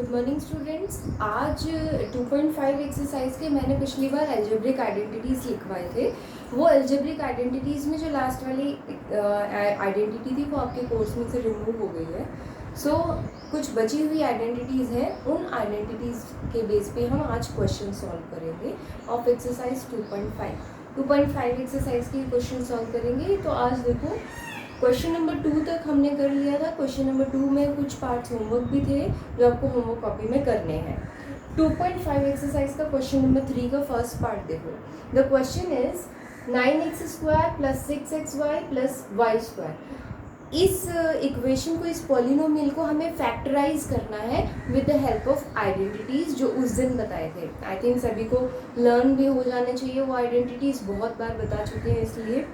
Good morning students. आज 2.5 exercise के मैंने पिछली बार एल्जेब्रिक आइडेंटिटीज़ लिखवाए थे। वो एल्जेब्रिक आइडेंटिटीज़ में जो लास्ट वाली आइडेंटिटी थी वो आपके कोर्स में से रिमूव हो गई है। सो कुछ बची हुई आइडेंटिटीज़ हैं, उन आइडेंटिटीज़ के बेस पे हम आज क्वेश्चन सॉल्व करेंगे ऑफ एक्सरसाइज 2.5 एक्सरसाइज के क्वेश्चन सॉल्व करेंगे। तो आज देखो क्वेश्चन नंबर 2 तक हमने कर लिया था। क्वेश्चन नंबर 2 में कुछ पार्ट्स होमवर्क भी थे जो आपको होमवर्क कॉपी में करने हैं। 2.5 एक्सरसाइज का क्वेश्चन नंबर 3 का फर्स्ट पार्ट देखो। The question is 9x² + 6xy + y²। इस इक्वेशन को, इस पॉलिनोमियल को हमें फैक्टराइज करना है with the help of identities जो उस दिन बताए थे। आई थिंक सभी को लर्न भी हो जाने चाहिए, वो आइडेंटिटीज़ बहुत बार बता चुके हैं। इसलिए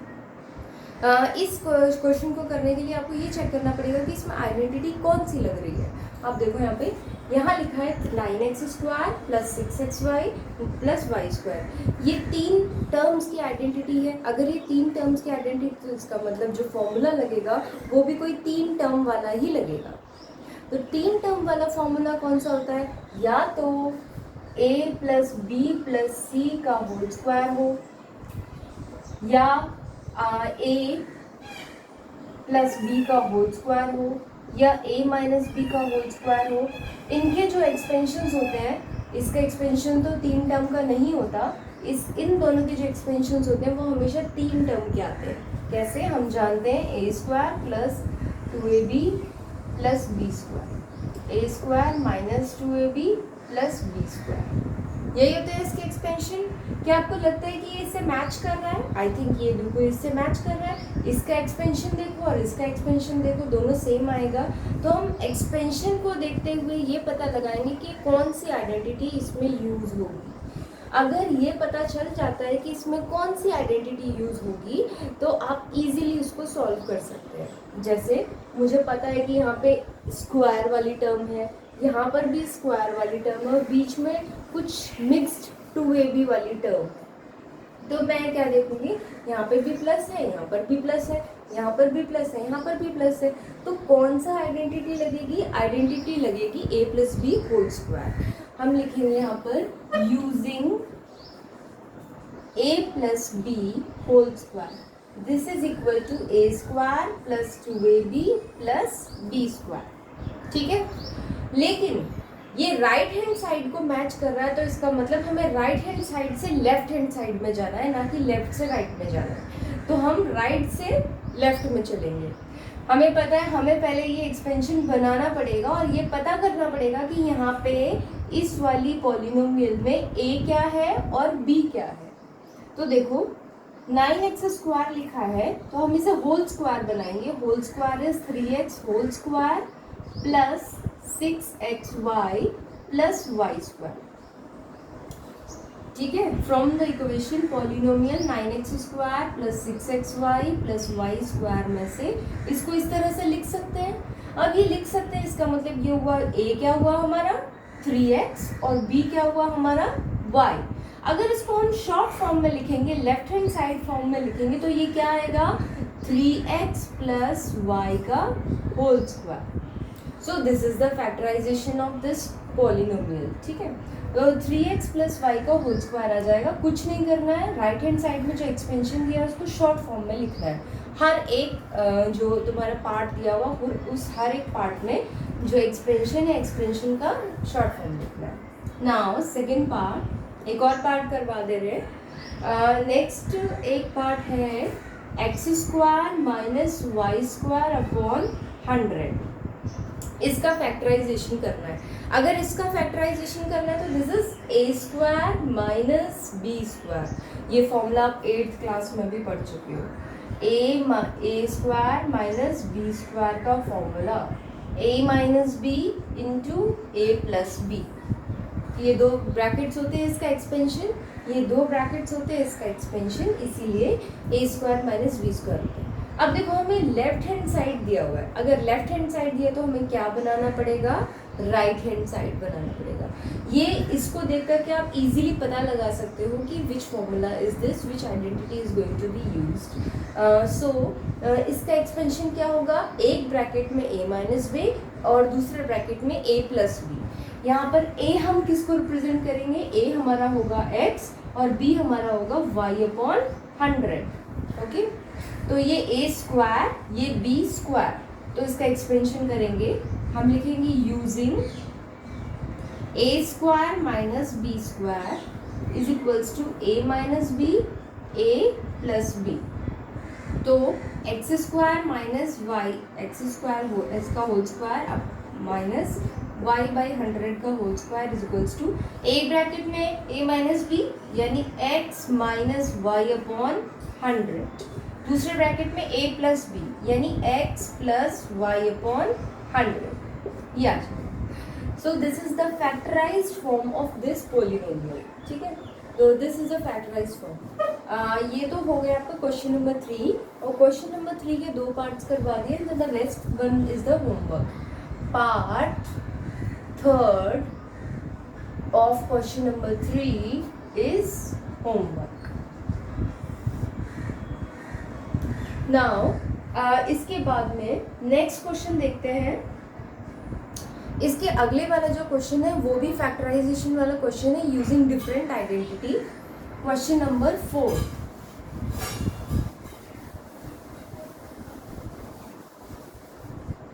इस क्वेश्चन को करने के लिए आपको ये चेक करना पड़ेगा कि इसमें आइडेंटिटी कौन सी लग रही है। आप देखो यहाँ लिखा है 9x² + 6xy + y²। ये 3 टर्म्स की आइडेंटिटी है। अगर ये 3 टर्म्स की आइडेंटिटी, तो इसका मतलब जो फॉर्मूला लगेगा वो भी कोई 3 टर्म वाला ही लगेगा। तो 3 टर्म वाला फॉर्मूला कौन सा होता है? या तो a + b + c का होल स्क्वायर हो, या a + b का होल स्क्वायर हो, या a - b का होल स्क्वायर हो। इनके जो एक्सपेंशंस होते हैं, इसका एक्सपेंशन तो 3 टर्म का नहीं होता। इन दोनों के जो एक्सपेंशंस होते हैं वो हमेशा 3 टर्म के आते हैं। कैसे? हम जानते हैं a² + 2ab + b², a² - 2ab + b²। यही होते हैं इसके एक्सपेंशन। क्या आपको लगता है कि ये इससे मैच कर रहा है? आई थिंक ये बिल्कुल इससे मैच कर रहा है। इसका एक्सपेंशन देखो और इसका एक्सपेंशन देखो, दोनों सेम आएगा। तो हम एक्सपेंशन को देखते हुए ये पता लगाएंगे कि कौन सी आइडेंटिटी इसमें यूज होगी। अगर ये पता चल जाता है कि इसमें कौन सी आइडेंटिटी यूज होगी तो आप इजीली उसको सॉल्व कर सकते हैं। जैसे मुझे पता है कि यहाँ पे स्क्वायर वाली टर्म है, यहाँ पर भी स्क्वायर वाली टर्म है, और बीच में कुछ मिक्स्ड 2ab वाली टर्म है। तो मैं क्या देखूंगी, यहाँ पे भी प्लस है, यहाँ पर भी प्लस है, यहाँ पर भी प्लस है, यहाँ पर भी प्लस है। तो कौन सा आइडेंटिटी लगेगी? आइडेंटिटी लगेगी a + b होल स्क्वायर। हम लिखेंगे यहाँ पर using a + b whole square, this is equal to a² + 2ab + b²। ठीक है, लेकिन ये राइट हैंड साइड को मैच कर रहा है, तो इसका मतलब हमें राइट हैंड साइड से लेफ्ट हैंड साइड में जाना है, ना कि लेफ्ट से राइट में जाना है। तो हम राइट से लेफ्ट में चलेंगे। हमें पता है हमें पहले ये एक्सपेंशन बनाना पड़ेगा और ये पता करना पड़ेगा कि यहाँ पे इस वाली पॉलिनोमियल में a क्या है और b क्या है। तो देखो 9x² लिखा है, तो हम इसे होल स्क्वायर बनाएंगे। Whole square is 3x whole square + 6xy + y²। ठीक है, from the equation polynomial 9x² + 6xy + y² में से इसको इस तरह से लिख सकते हैं। अब ये लिख सकते हैं, इसका मतलब ये हुआ a क्या हुआ हमारा 3x और b क्या हुआ हमारा y। अगर इसको हम शॉर्ट फॉर्म में लिखेंगे, लेफ्ट हैंड साइड फॉर्म में लिखेंगे, तो ये क्या आएगा 3x + y का whole square. So this is the factorisation of this polynomial. ठीक है, तो 3x + y का होल स्क्वायर आ जाएगा। कुछ नहीं करना है, राइट हैंड साइड में जो एक्सपेंशन दिया है उसको शॉर्ट फॉर्म में लिखना है। हर एक जो तुम्हारा पार्ट दिया हुआ, उस हर एक पार्ट में जो एक्सपेंशन है, एक्सपेंशन का शॉर्ट फॉर्म लिखना है। नाउ सेकेंड पार्ट, एक और पार्ट करवा दे रहे। नेक्स्ट एक पार्ट है x² - y² / 100। इसका फैक्टराइजेशन करना है। अगर इसका फैक्टराइजेशन करना है तो दिस इज a² - b²। ये फॉर्मूला आप 8th क्लास में भी पढ़ चुके हो। a² - b² का formula a - b × a + b। ये 2 ब्रैकेट्स होते हैं इसका एक्सपेंशन, ये 2 ब्रैकेट्स होते हैं इसका एक्सपेंशन, इसीलिए a² - b² होता है। अब देखो हमें लेफ्ट हैंड साइड दिया हुआ है। अगर लेफ्ट हैंड साइड दिया तो हमें क्या बनाना पड़ेगा? राइट हैंड साइड बनाना पड़ेगा। ये इसको देख करके आप इजीली पता लगा सकते हो कि which formula is this, which identity is going to be used. So इसका एक्सपेंशन क्या होगा? एक ब्रैकेट में a - b और दूसरे ब्रैकेट में a + b। यहाँ पर a हम किसको रिप्रेजेंट करेंगे, a हमारा होगा x और b हमारा होगा y/100। ओके, तो ये a स्क्वायर, ये b स्क्वायर, तो इसका एक्सपेंशन करेंगे, हम लिखेंगे using a square minus b square is equals to a minus b, a plus b। तो x square minus y, x square हो इसका होल स्क्वायर अब माइनस वाई बाई 100 का whole square is equals to a bracket में a minus b यानी x minus y upon 100, दूसरे bracket में a plus b यानी x प्लस वाई अपॉन 100। या so this is the factorised form of this polynomial. ठीक है, तो this is a factorised form. ये तो हो गया आपका क्वेश्चन नंबर 3, और क्वेश्चन नंबर 3 के 2 पार्ट्स करवा दिए, तो the next one is the homework. Part 3rd of question number 3 is homework. Now इसके बाद में नेक्स्ट क्वेश्चन देखते हैं। इसके अगले वाला जो क्वेश्चन है वो भी फैक्टराइजेशन वाला क्वेश्चन है using different identity. Question number 4।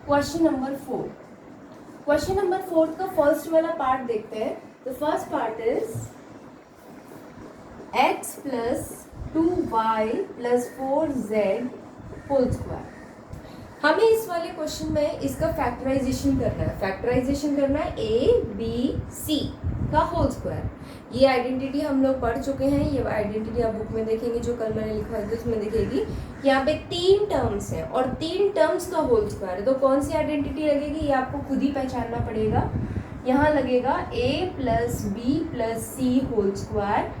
Question number 4, question number 4 का फर्स्ट वाला पार्ट देखते हैं। The first part is x plus 2y plus 4z whole square. हमें इस वाले क्वेश्चन में इसका फैक्टराइजेशन करना है। फैक्टराइजेशन करना है a b c का होल स्क्वायर। ये आइडेंटिटी हम लोग पढ़ चुके हैं, ये आइडेंटिटी आप बुक में देखेंगे जो कल मैंने लिखवाई थी उसमें दिखेगी। यहाँ पे 3 टर्म्स हैं और 3 टर्म्स का होल स्क्वायर है, तो कौन सी आइडेंटिटी लगेगी ये आपको खुद ही पहचानना पड़ेगा। यहाँ लगेगा a plus b plus c whole square,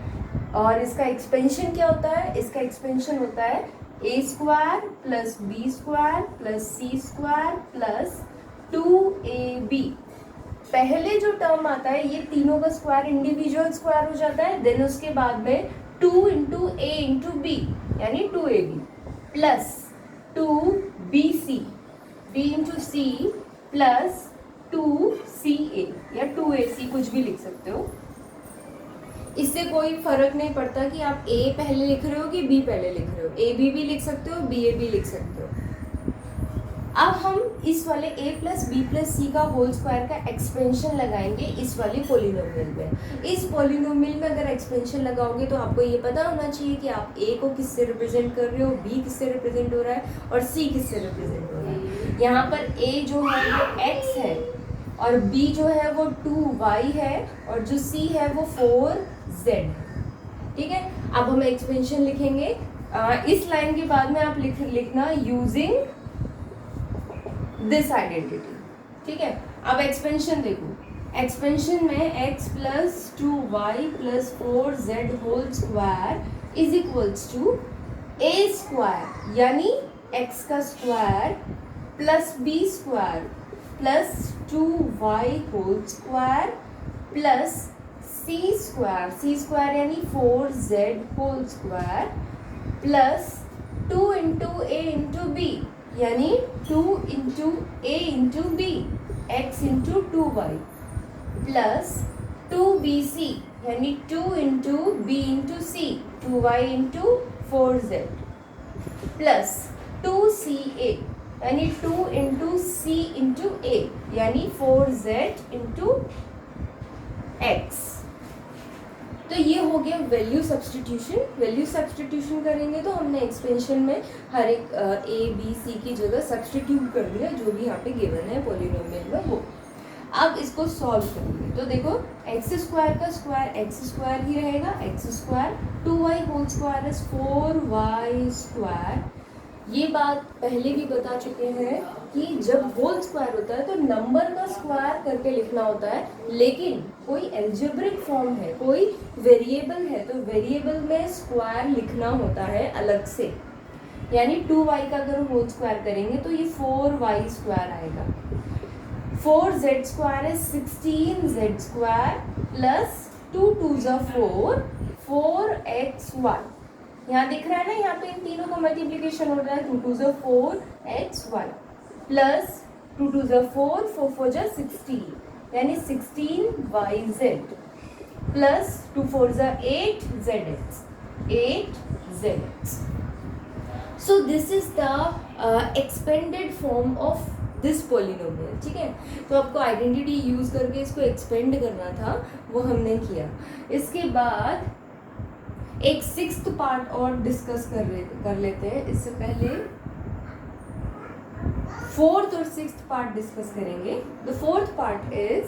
और इसका एक्सपेंशन क्या होता है, इसका एक्सपेंशन होता है a square plus b square plus c square plus 2ab। पहले जो टर्म आता है ये तीनों का स्क्वायर इंडिविजुअल स्क्वायर हो जाता है, देन उसके बाद में 2 इंटू ए इंटू बी यानी 2ab plus 2bc, b into c plus 2ca या 2ac, कुछ भी लिख सकते हो। इससे कोई फर्क नहीं पड़ता कि आप a पहले लिख रहे हो कि b पहले लिख रहे हो, ab भी लिख सकते हो, ba भी लिख सकते हो। अब हम इस वाले a प्लस बी प्लस सी का होल स्क्वायर का एक्सपेंशन लगाएंगे इस वाले पॉलिनोमियल में। इस पॉलिनोमियल में अगर एक्सपेंशन लगाओगे तो आपको ये पता होना चाहिए कि आप a को किससे रिप्रेजेंट कर रहे हो, b किससे रिप्रेजेंट हो रहा है और c किससे रिप्रेजेंट हो रहा है। यहाँ पर a जो है वो x है और b जो है वो 2y है और जो c है वो 4z है। ठीक है, अब हम एक्सपेंशन लिखेंगे। इस लाइन के बाद में आप लिखना यूजिंग दिस आइडेंटिटी। ठीक है, अब एक्सपेंशन देखो, एक्सपेंशन में x plus 2y plus 4z whole square is equals to a square यानी x का square plus b square plus 2y whole square plus c square यानी 4z whole square plus 2 into a into b यानी 2 into a into b x into 2y plus 2bc यानी 2 into b into c 2y into 4z plus 2ca यानी 2 into c into a यानी 4z into x। तो ये हो गया value substitution. Value substitution करेंगे तो हमने एक्सपेंशन में हर एक a b c की जगह सब्स्टिट्यूट कर दिया जो भी यहाँ पे गिवन है पॉलिनोमियल में वो। अब इसको सॉल्व करेंगे तो देखो एक्स स्क्वायर का स्क्वायर एक्स स्क्वायर ही रहेगा, x square 2y whole square is 4y square. ये बात पहले भी बता चुके हैं कि जब होल स्क्वायर होता है तो नंबर का स्क्वायर करके लिखना होता है, लेकिन कोई एल्जेब्रिक फॉर्म है, कोई वेरिएबल है तो वेरिएबल में स्क्वायर लिखना होता है अलग से। यानी 2y का अगर होल स्क्वायर करेंगे तो ये 4y स्क्वायर आएगा। 4z स्क्वायर है 16z स्क्वायर प्लस 2 2 ज़ा 4 4xy। यहाँ दिख रहा है ना, यहाँ पे इन तीनों का मल्टीप्लिकेशन हो रहा है 2 2 ज़ा 4xy प्लस 2 2 ज़ा 4 4 4 ज़ा 16 यानी 16yz प्लस 2 4 ज़ा 8zx, 8zx. So this is the expanded form of this polynomial. ठीक है, तो आपको आइडेंटिटी यूज़ करके इसको एक्सपेंड करना था, वो हमने किया. इसके बाद एक सिक्स्थ पार्ट और डिस्कस कर लेते हैं. इससे पहले फोर्थ और सिक्स्थ पार्ट डिस्कस करेंगे. The fourth part is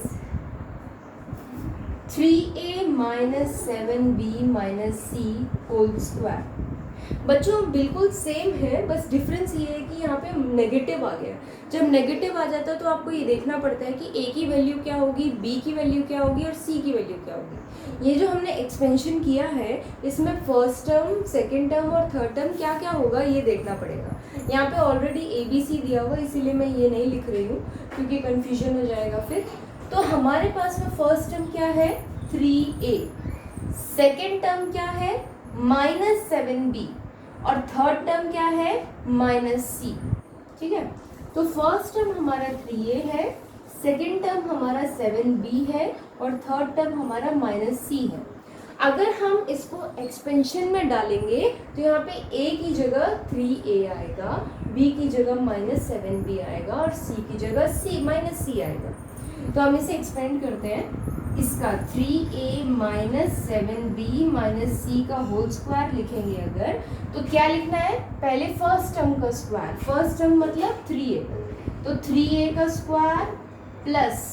3a minus 7b minus c whole square. बच्चों बिल्कुल सेम है, बस डिफरेंस ये है कि यहाँ पे नेगेटिव आ गया. जब नेगेटिव आ जाता है तो आपको ये देखना पड़ता है कि a की वैल्यू क्या होगी, b की वैल्यू क्या होगी और c की वैल्यू क्या होगी. ये जो हमने एक्सपेंशन किया है इसमें फर्स्ट टर्म, सेकेंड टर्म और थर्ड टर्म क्या क्या होगा ये देखना पड़ेगा. यहाँ पे ऑलरेडी ABC दिया हुआ, इसीलिए मैं ये नहीं लिख रही हूँ क्योंकि कन्फ्यूजन हो जाएगा फिर. तो हमारे पास में फर्स्ट टर्म क्या है 3a, सेकेंड टर्म क्या है माइनस 7b और थर्ड टर्म क्या है माइनस c. ठीक है, तो फर्स्ट टर्म हमारा 3a है, सेकेंड टर्म हमारा 7b है और थर्ड टर्म हमारा माइनस c है. अगर हम इसको एक्सपेंशन में डालेंगे तो यहाँ पे a की जगह 3a आएगा, b की जगह माइनस 7b आएगा और c की जगह c माइनस c आएगा. तो हम इसे एक्सपेंड करते हैं. इसका 3a minus 7b minus c का होल स्क्वायर लिखेंगे अगर, तो क्या लिखना है, पहले फर्स्ट टर्म का स्क्वायर. फर्स्ट टर्म मतलब 3a, तो 3a का स्क्वायर प्लस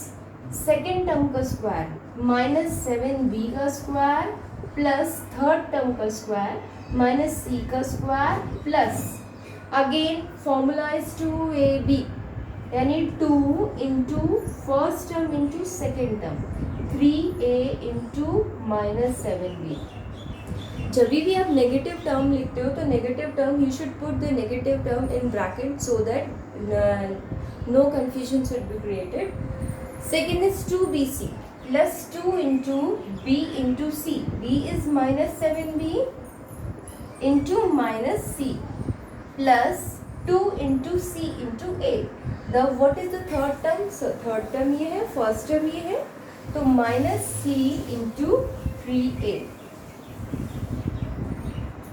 सेकेंड टर्म का स्क्वायर माइनस 7b का स्क्वायर प्लस थर्ड टर्म का स्क्वायर माइनस c का square plus again formula is 2ab, यानी 2 into first term into second term, 3a into minus 7b. जब भी आप negative term लिखते हो तो negative term you should put the negative term in bracket so that no confusion should be created. Second is 2bc plus 2 into b into c. b is minus 7b into minus c plus 2 into c into a. The what is the third term, third term ये है, first term ये है, तो minus c into 3a.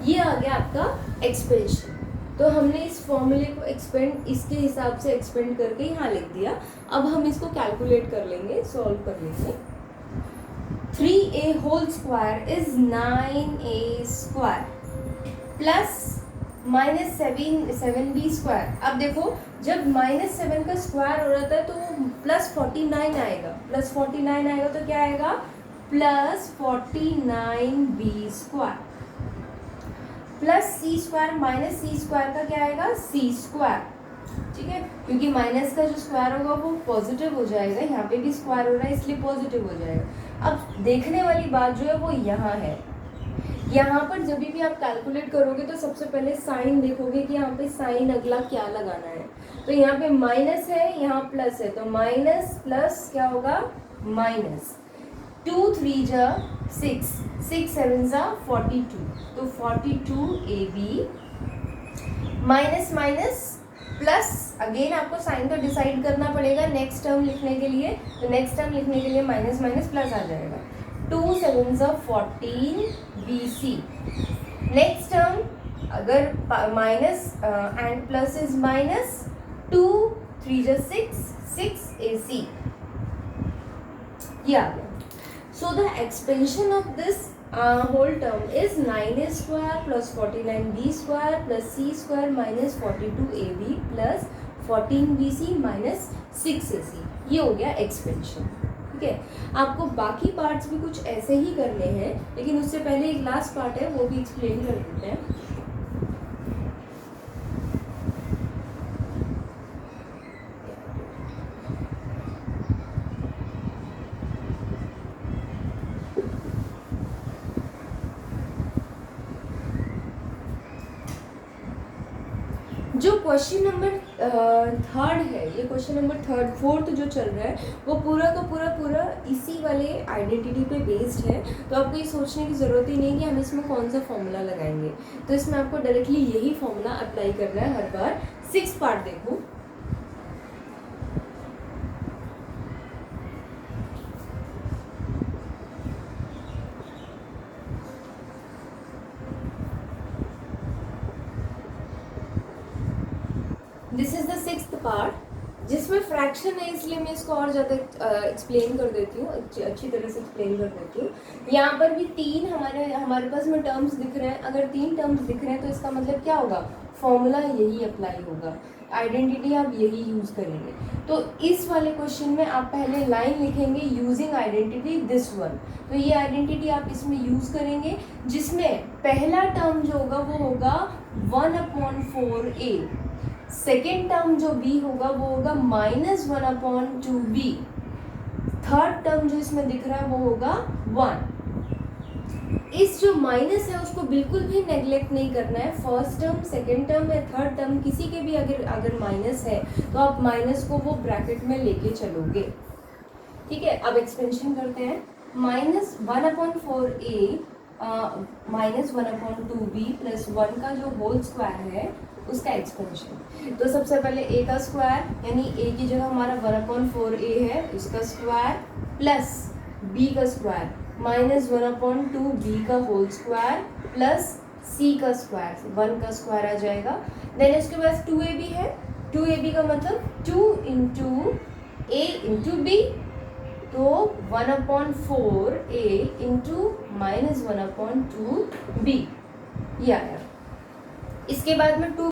ये आ गया आपका expansion. तो हमने इस फॉर्मूले को एक्सपेंड इसके हिसाब से एक्सपेंड करके यहाँ लिख दिया. अब हम इसको कैलकुलेट कर लेंगे, सॉल्व कर लेंगे. 3a whole square is 9a square plus minus 7b square. अब देखो जब माइनस 7 का स्क्वायर हो रहा था तो प्लस 49 आएगा, प्लस 49 आएगा तो क्या आएगा plus 49b square plus c square minus c square का क्या आएगा c स्क्वायर. ठीक है, क्योंकि माइनस का जो स्क्वायर होगा वो पॉजिटिव हो जाएगा, यहाँ पे भी स्क्वायर हो रहा है इसलिए पॉजिटिव हो जाएगा. अब देखने वाली बात जो है वो यहाँ है. यहाँ पर जब भी आप कैलकुलेट करोगे तो सबसे पहले साइन देखोगे कि यहाँ पे साइन अगला क्या लगाना है. तो यहाँ पे माइनस है, यहाँ प्लस है, तो माइनस प्लस क्या होगा माइनस. 2 3 जा 6, 6 7 जा 42, तो 42ab minus minus plus. Again आपको साइन तो डिसाइड करना पड़ेगा नेक्स्ट टर्म लिखने के लिए, तो नेक्स्ट टर्म लिखने के लिए माइनस माइनस प्लस आ जाएगा. 2 7 जा 14 bc. नेक्स्ट टर्म अगर minus and plus is minus, 2 3 जा 6, 6ac. ये आ गया. So the expansion of this whole term is 9a square plus 49b square plus c square minus 42ab plus 14bc minus 6ac. ये हो गया expansion. ठीक है, आपको बाकी पार्ट्स भी कुछ ऐसे ही करने हैं, लेकिन उससे पहले एक लास्ट पार्ट है वो भी एक्सप्लेन कर देते हैं. जो क्वेश्चन नंबर थर्ड है, ये क्वेश्चन नंबर फोर्थ जो चल रहा है वो पूरा का पूरा इसी वाले आइडेंटिटी पे बेस्ड है. तो आपको ये सोचने की ज़रूरत ही नहीं कि हम इसमें कौन सा फॉर्मूला लगाएंगे. तो इसमें आपको डायरेक्टली यही फॉर्मूला अप्लाई करना है हर बार. 6 पार्ट देखो. पार्ट जिसमें फ्रैक्शन है, इसलिए मैं इसको और ज़्यादा एक्सप्लेन कर देती हूँ, अच्छी तरह से एक्सप्लेन कर देती हूँ। यहाँ पर भी तीन हमारे पास में टर्म्स दिख रहे हैं। अगर तीन टर्म्स दिख रहे हैं तो इसका मतलब क्या होगा, फॉर्मूला यही अप्लाई होगा, आइडेंटिटी आप यही यूज़ करेंगे। तो इस वाले क्वेश्चन में आप पहले लाइन लिखेंगे यूजिंग आइडेंटिटी दिस वन। तो ये आइडेंटिटी आप इसमें यूज़ करेंगे, जिसमें पहला टर्म जो होगा वो होगा 1/4a, सेकेंड टर्म जो b होगा वो होगा -1/2b, थर्ड टर्म जो इसमें दिख रहा है वो होगा 1। इस जो माइनस है उसको बिल्कुल भी नेग्लेक्ट नहीं करना है। फर्स्ट टर्म, सेकेंड टर्म या थर्ड टर्म किसी के भी अगर माइनस है तो आप माइनस को वो ब्रैकेट में लेके चलोगे। ठीक है, अब एक्सपेंशन करते हैं। -1/4a -1/2b प्लस 1 का जो होल स्क्वायर है उसका एक्सपेंशन। तो सबसे पहले a का स्क्वायर, यानी a की जगह हमारा 1/4a है, उसका स्क्वायर प्लस b का स्क्वायर -1/2b का होल स्क्वायर प्लस c का स्क्वायर, 1 का स्क्वायर आ जाएगा। देन इसके बाद 2ab है, 2ab का मतलब 2 × a × b, तो 1/4a × -1/2b ये आया। इसके बाद में 2